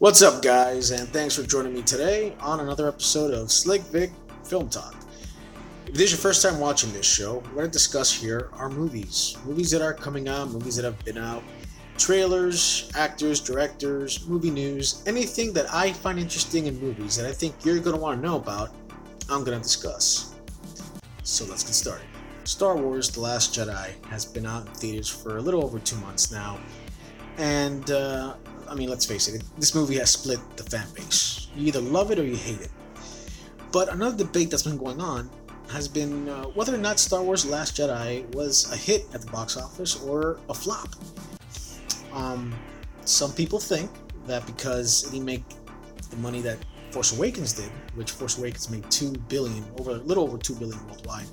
What's up, guys, and thanks for joining me today on another episode of Slic Vic Film Talk. If this is your first time watching this show, we're going to discuss here are movies that are coming out, movies that have been out, trailers, actors, directors, movie news, anything that I find interesting in movies that I think you're going to want to know about, I'm going to discuss. So let's get started. Star Wars The Last Jedi has been out in theaters for a little over 2 months now, and let's face it, this movie has split the fan base. You either love it or you hate it. But another debate that's been going on has been whether or not Star Wars The Last Jedi was a hit at the box office or a flop. Some people think that because it didn't make the money that Force Awakens did, which Force Awakens made a little over $2 billion worldwide,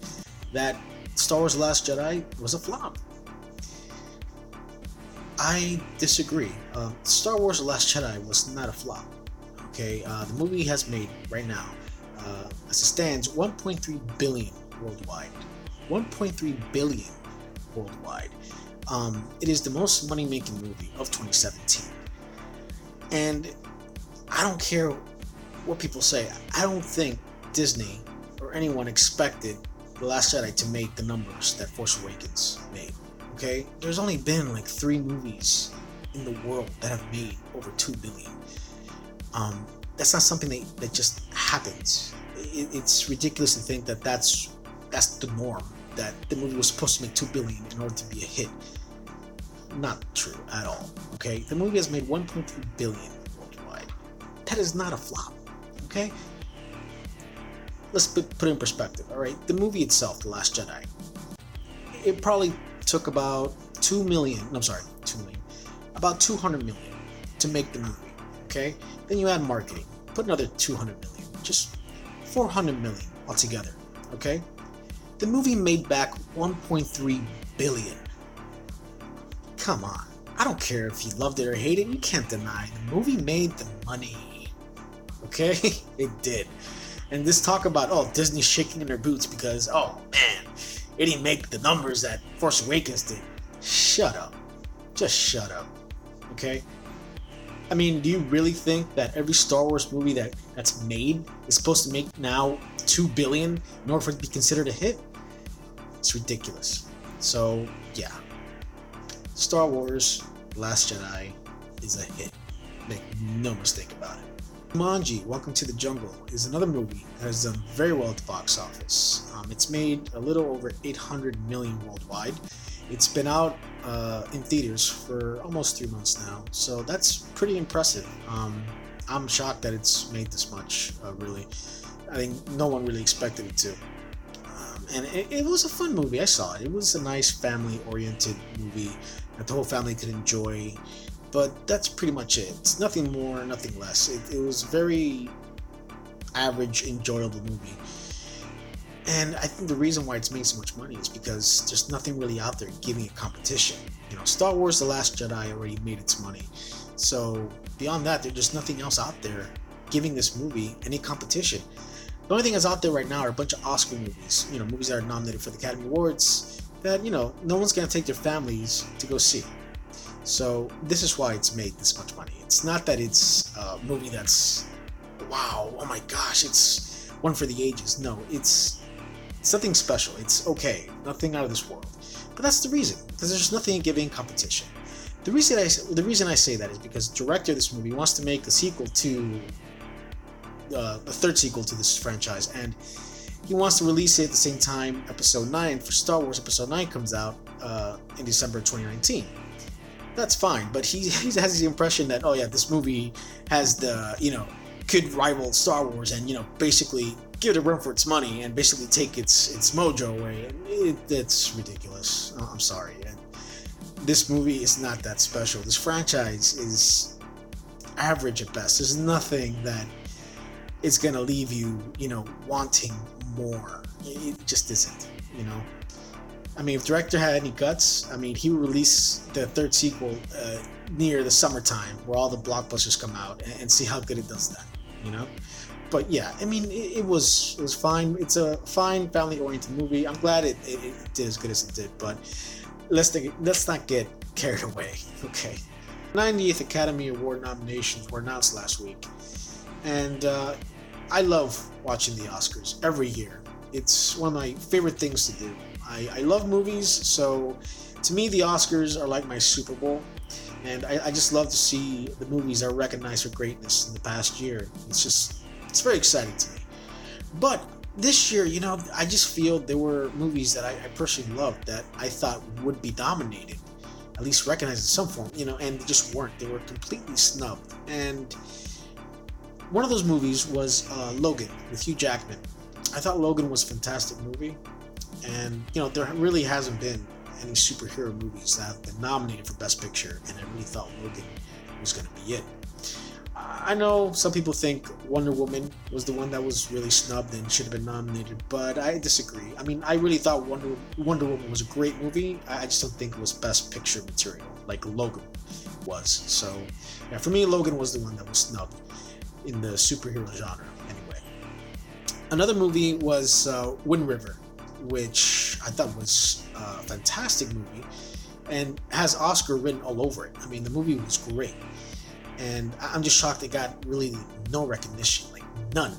that Star Wars The Last Jedi was a flop. I disagree. Star Wars The Last Jedi was not a flop. Okay, the movie has made, right now, as it stands, $1.3 billion worldwide. $1.3 billion worldwide. It is the most money-making movie of 2017. And I don't care what people say. I don't think Disney or anyone expected The Last Jedi to make the numbers that Force Awakens made. Okay, there's only been like 3 movies in the world that have made over $2 billion. That's not something that just happens. It's ridiculous to think that that's the norm, that the movie was supposed to make $2 billion in order to be a hit. Not true at all. Okay, the movie has made $1.3 billion worldwide. That is not a flop. Okay, let's put it in perspective. All right, the movie itself, The Last Jedi, it probably took about about 200 million to make the movie. Okay, then you add marketing, put another 200 million, just 400 million altogether. Okay, the movie made back 1.3 billion. Come on, I don't care if you loved it or hated it, you can't deny the movie made the money. Okay, it did. And this talk about Disney shaking in their boots because it didn't make the numbers that Force Awakens did. Shut up. Just shut up. Okay? I mean, do you really think that every Star Wars movie that's made is supposed to make now $2 billion in order for it to be considered a hit? It's ridiculous. So, yeah. Star Wars The Last Jedi is a hit. Make no mistake about it. Jumanji, Welcome to the Jungle is another movie that has done very well at the box office. It's made a little over 800 million worldwide. It's been out in theaters for almost 3 months now, so that's pretty impressive. I'm shocked that it's made this much, really. I think no one really expected it to. And it was a fun movie. I saw it. It was a nice family-oriented movie that the whole family could enjoy. But that's pretty much it. It's nothing more, nothing less. It was a very average, enjoyable movie. And I think the reason why it's made so much money is because there's nothing really out there giving it competition. Star Wars The Last Jedi already made its money. So beyond that, there's just nothing else out there giving this movie any competition. The only thing that's out there right now are a bunch of Oscar movies. Movies that are nominated for the Academy Awards that, no one's going to take their families to go see. So this is why it's made this much money. It's not that it's a movie that's, wow, oh my gosh, it's one for the ages. No, it's something special. It's okay, nothing out of this world. But that's the reason, because there's nothing giving competition. The reason I say that is because the director of this movie wants to make a sequel to the third sequel to this franchise, and he wants to release it at the same time Episode 9 for Star Wars Episode 9 comes out in December 2019. That's fine, but he has the impression that this movie has could rival Star Wars and basically give it a run for its money and basically take its mojo away. It's ridiculous. I'm sorry. And this movie is not that special. This franchise is average at best. There's nothing that is gonna leave you wanting more. It just isn't. If the director had any guts, he would release the third sequel near the summertime where all the blockbusters come out and see how good it does that, But yeah, it was fine. It's a fine family-oriented movie. I'm glad it did as good as it did, but let's not get carried away, okay? 90th Academy Award nominations were announced last week, and I love watching the Oscars every year. It's one of my favorite things to do. I love movies, so to me the Oscars are like my Super Bowl, and I just love to see the movies that are recognized for greatness in the past year. It's very exciting to me. But this year, I just feel there were movies that I personally loved that I thought would be nominated, at least recognized in some form, and they just weren't. They were completely snubbed. And one of those movies was Logan with Hugh Jackman. I thought Logan was a fantastic movie, and there really hasn't been any superhero movies that have been nominated for Best Picture, and I really thought Logan was going to be it. I know some people think Wonder Woman was the one that was really snubbed and should have been nominated, but I disagree. I mean, I really thought Wonder Woman was a great movie. I just don't think it was Best Picture material like Logan was. So, yeah, for me, Logan was the one that was snubbed in the superhero genre, anyway. Another movie was Wind River, which I thought was a fantastic movie and has Oscar written all over it. I mean, the movie was great. And I'm just shocked it got really no recognition, like none.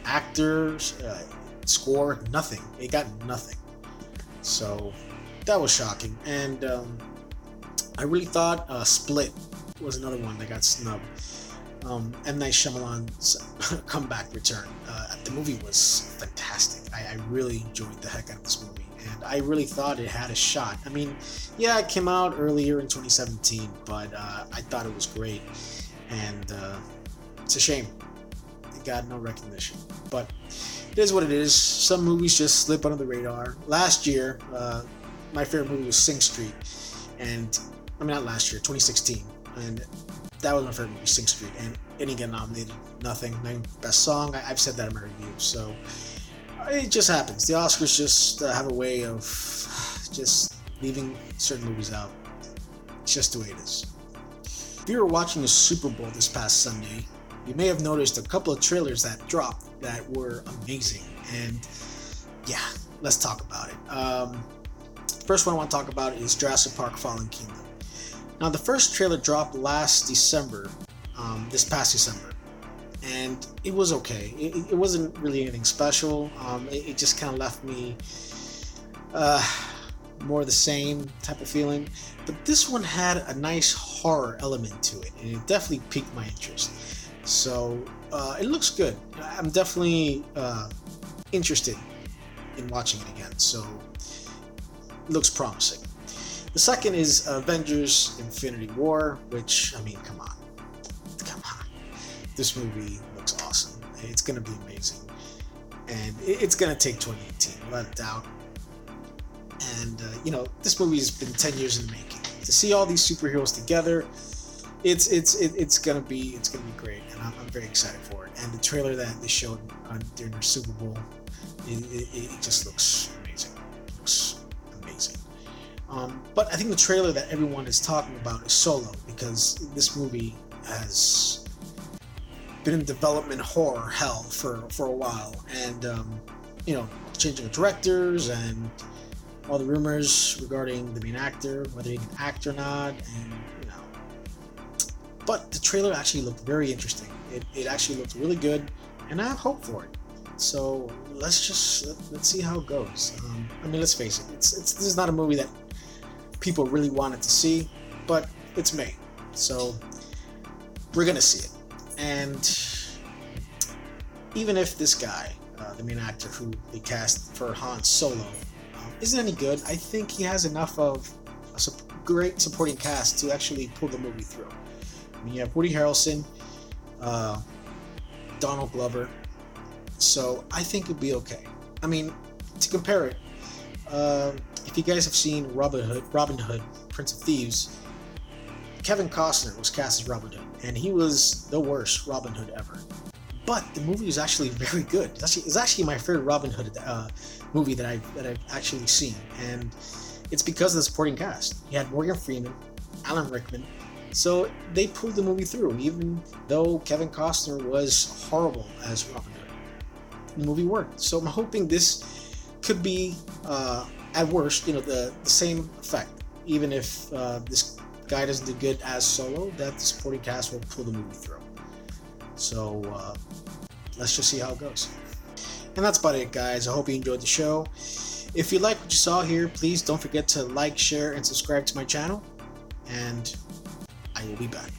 Actors, score, nothing. It got nothing. So that was shocking. And I really thought Split was another one that got snubbed. M. Night Shyamalan's comeback return. The movie was fantastic. I really enjoyed the heck out of this movie. And I really thought it had a shot. I mean, yeah, it came out earlier in 2017, but I thought it was great. And it's a shame it got no recognition. But it is what it is. Some movies just slip under the radar. Last year, my favorite movie was Sing Street. Not last year, 2016. And that was my favorite movie, Sing Street. And it didn't get nominated. Nothing. Not even Best Song. I've said that in my review. So it just happens. The Oscars just have a way of just leaving certain movies out. It's just the way it is. If you were watching the Super Bowl this past Sunday, you may have noticed a couple of trailers that dropped that were amazing. And yeah, let's talk about it. First one I want to talk about is Jurassic Park Fallen Kingdom. Now, the first trailer dropped last December, this past December. And it was okay. It wasn't really anything special. It just kind of left me more the same type of feeling. But this one had a nice horror element to it, and it definitely piqued my interest. So it looks good. I'm definitely interested in watching it again. So it looks promising. The second is Avengers Infinity War, which, I mean, come on. This movie looks awesome. It's going to be amazing. And it's going to take 2018, without a doubt. And, this movie has been 10 years in the making. To see all these superheroes together, it's going to be great. And I'm very excited for it. And the trailer that they showed during their Super Bowl, it just looks amazing. It looks amazing. But I think the trailer that everyone is talking about is Solo, because this movie has been in development horror hell for a while, and changing of directors and all the rumors regarding the main actor, whether he can act or not, and but the trailer actually looked very interesting. It actually looked really good, and I have hope for it. So let's see how it goes. Let's face it, this is not a movie that people really wanted to see, but it's made, so we're gonna see it. And even if this guy, the main actor who they cast for Han Solo, isn't any good, I think he has enough of a great supporting cast to actually pull the movie through. I mean, you have Woody Harrelson, Donald Glover, so I think it'd be okay. I mean, to compare it, if you guys have seen Robin Hood, Prince of Thieves, Kevin Costner was cast as Robin Hood, and he was the worst Robin Hood ever. But the movie is actually very good. It's actually my favorite Robin Hood movie that I've actually seen, and it's because of the supporting cast. You had Morgan Freeman, Alan Rickman, so they pulled the movie through, even though Kevin Costner was horrible as Robin Hood. The movie worked, so I'm hoping this could be, at worst, the same effect, even if this guy doesn't do good as solo, that the supporting cast will pull the movie through. So let's just see how it goes. And that's about it, guys. I hope you enjoyed the show. If you like what you saw here, please don't forget to like, share, and subscribe to my channel. And I will be back.